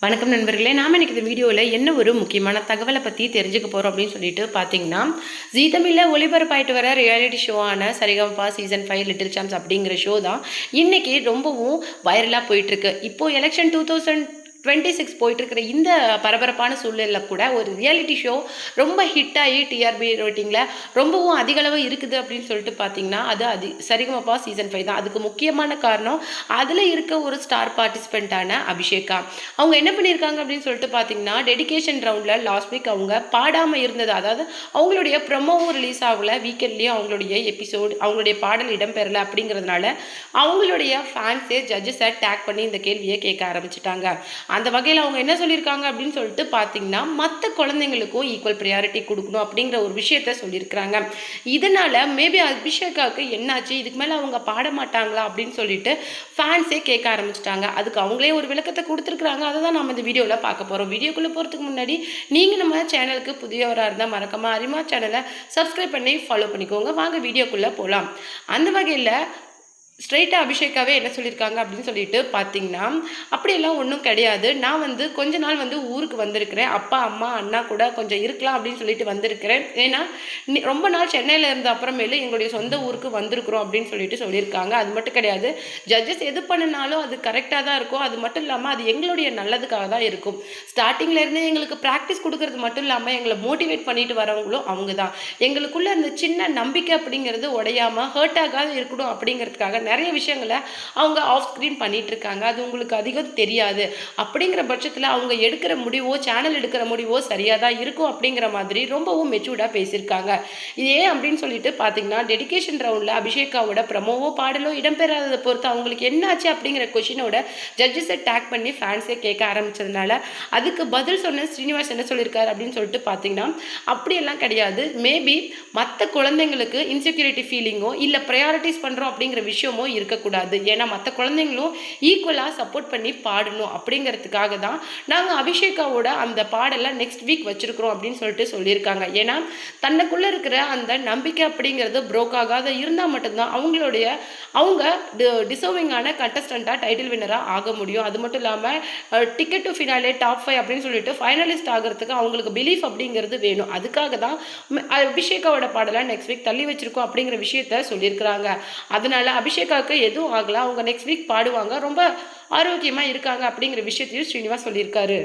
வணக்கம் நண்பர்களே, நாம் இன்னைக்கு இந்த வீடியோவில் என்ன ஒரு முக்கியமான தகவலை பற்றி தெரிஞ்சுக்க போகிறோம் அப்படின்னு சொல்லிட்டு பார்த்தீங்கன்னா, ஜீ தமிழில் ஒளிபரப்பாயிட்டு வர ரியாலிட்டி ஷோவான சரிகமபா சீசன் 5 லிட்டில் சாம்ஸ் அப்படிங்கிற ஷோ தான் இன்னைக்கு ரொம்பவும் வைரலாக போயிட்டுருக்கு. இப்போது எலெக்ஷன் 2026 போயிட்டு இருக்கிற இந்த பரபரப்பான சூழ்நிலையில் கூட ஒரு ரியாலிட்டி ஷோ ரொம்ப ஹிட் ஆகி டிஆர்பி ரேட்டிங்கில் ரொம்பவும் அதிகளவு இருக்குது அப்படின்னு சொல்லிட்டு பார்த்தீங்கன்னா, அது சரிகமபா சீசன் 5 தான். அதுக்கு முக்கியமான காரணம் அதில் இருக்க ஒரு ஸ்டார் பார்ட்டிசிபெண்ட்டான அபிஷேகா. அவங்க என்ன பண்ணியிருக்காங்க அப்படின்னு சொல்லிட்டு பார்த்தீங்கன்னா, டெடிகேஷன் ரவுண்டில் லாஸ்ட் வீக் அவங்க பாடாமல் இருந்தது, அதாவது அவங்களுடைய ப்ரொமோவும் ரிலீஸ் ஆகலை, வீக்கெண்ட்லேயும் அவங்களுடைய எபிசோடு அவங்களுடைய பாடல் இடம்பெறலை அப்படிங்கிறதுனால அவங்களுடைய ஃபேன்ஸே ஜட்ஜஸை டேக் பண்ணி இந்த கேள்வியை கேட்க ஆரம்பிச்சிட்டாங்க. அந்த வகையில் அவங்க என்ன சொல்லியிருக்காங்க அப்படின்னு சொல்லிட்டு பார்த்தீங்கன்னா, மற்ற குழந்தைங்களுக்கும் ஈக்குவல் ப்ரையாரிட்டி கொடுக்கணும் அப்படிங்கிற ஒரு விஷயத்த சொல்லியிருக்கிறாங்க. இதனால் மேபி அபிஷேகாவுக்கு என்னாச்சு, இதுக்கு மேலே அவங்க பாட மாட்டாங்களா அப்படின்னு சொல்லிட்டு ஃபேன்ஸே கேட்க ஆரம்பிச்சிட்டாங்க. அதுக்கு அவங்களே ஒரு விளக்கத்தை கொடுத்துருக்குறாங்க. அதை தான் நம்ம இந்த வீடியோவில் பார்க்க போகிறோம். வீடியோக்குள்ளே போகிறதுக்கு முன்னாடி நீங்கள் நம்ம சேனலுக்கு புதியவராக இருந்தால் மறக்காமல் அரிமா சேனலை சப்ஸ்கிரைப் பண்ணி ஃபாலோ பண்ணிக்கோங்க. வாங்க வீடியோக்குள்ளே போகலாம். அந்த வகையில் ஸ்ட்ரெயிட்டாக அபிஷேகாவே என்ன சொல்லியிருக்காங்க அப்படின்னு சொல்லிட்டு பார்த்தீங்கன்னா, அப்படியெல்லாம் ஒன்றும் கிடையாது. நான் கொஞ்ச நாள் ஊருக்கு வந்திருக்கிறேன். அப்பா அம்மா அண்ணா கூட கொஞ்சம் இருக்கலாம் அப்படின்னு சொல்லிட்டு வந்திருக்கிறேன். ஏன்னா ரொம்ப நாள் சென்னையில் இருந்த அப்புறமேலு எங்களுடைய சொந்த ஊருக்கு வந்திருக்கிறோம் அப்படின்னு சொல்லிட்டு சொல்லியிருக்காங்க. அது மட்டும் கிடையாது, ஜட்ஜஸ் எது பண்ணினாலும் அது கரெக்டாக தான் இருக்கும். அது மட்டும் இல்லாமல் அது எங்களுடைய நல்லதுக்காக தான் இருக்கும். ஸ்டார்டிங்லேருந்தே எங்களுக்கு ப்ராக்டிஸ் கொடுக்கறது மட்டும் இல்லாமல் எங்களை மோட்டிவேட் பண்ணிட்டு வரவங்களும் அவங்க தான். எங்களுக்குள்ள அந்த சின்ன நம்பிக்கை அப்படிங்கிறது உடையாமல் ஹர்ட் ஆகாத இருக்கணும் அப்படிங்கிறதுக்காக நிறைய விஷயங்களை அவங்க ஆஃப் ஸ்க்ரீன் பண்ணிட்டு இருக்காங்க. அது உங்களுக்கு அதிகம் தெரியாது. அப்படிங்கிற பட்சத்தில் அவங்க எடுக்கிற முடிவோ சேனல் எடுக்கிற முடிவோ சரியாக தான் இருக்கும் அப்படிங்கிற மாதிரி ரொம்பவும் மெச்சூர்டாக பேசியிருக்காங்க. இது ஏன் அப்படின்னு சொல்லிட்டு பார்த்தீங்கன்னா, டெடிகேஷன் ரவுண்டில் அபிஷேகாவோட ப்ரமோவோ பாடலோ இடம்பெறாததை பொறுத்து அவங்களுக்கு என்னாச்சு அப்படிங்கிற கொஷினோட ஜட்ஜஸை டேக் பண்ணி ஃபேன்ஸே கேட்க ஆரம்பிச்சதுனால அதுக்கு பதில் சொன்ன ஸ்ரீனிவாஸ் என்ன சொல்லியிருக்காரு அப்படின்னு சொல்லிட்டு பார்த்தீங்கன்னா, அப்படியெல்லாம் கிடையாது. மேபி மற்ற குழந்தைங்களுக்கு இன்செக்யூரிட்டி ஃபீலிங்கோ இல்லை ப்ரையாரிட்டிஸ் பண்ணுறோம் அப்படிங்கிற விஷயமோ இருக்கக்கூடாது. ஏன்னா மற்ற குழந்தைங்களும் ஈக்குவலாக சப்போர்ட் பண்ணி பாடணும் அப்படிங்கிறதுக்காக தான் நாங்கள் அபிஷேகாவோட அந்த பாடலை நெக்ஸ்ட் வீக் வச்சிருக்கிறோம் அப்படின்னு சொல்லிட்டு சொல்லியிருக்காங்க. ஏன்னா தன்னுக்குள்ளே இருக்கிற அந்த நம்பிக்கை அப்படிங்கிறது ப்ரோக் ஆகாத இருந்தால் மட்டும்தான் அவங்க டிசர்விங்கான கண்டஸ்டண்ட்டாக டைட்டில் வின்னராக ஆக முடியும். அது மட்டும் இல்லாமல் டிக்கெட் டு ஃபினாலே டாப் 5 அப்படின்னு சொல்லிட்டு ஃபைனலிஸ்ட் ஆகிறதுக்கு அவங்களுக்கு பிலீஃப் அப்படிங்கிறது வேணும். அதுக்காக தான் அபிஷேகாவோட பாடலை நெக்ஸ்ட் வீக் தள்ளி வச்சிருக்கோம் அப்படிங்கிற விஷயத்த சொல்லியிருக்கிறாங்க. அதனால அபிஷேகாவுக்கு எதுவும் ஆகலாம், அவங்க நெக்ஸ்ட் வீக் பாடுவாங்க, ரொம்ப ஆரோக்கியமாக இருக்காங்க அப்படிங்கிற விஷயத்தையும் ஸ்ரீனிவாஸ் சொல்லியிருக்காரு.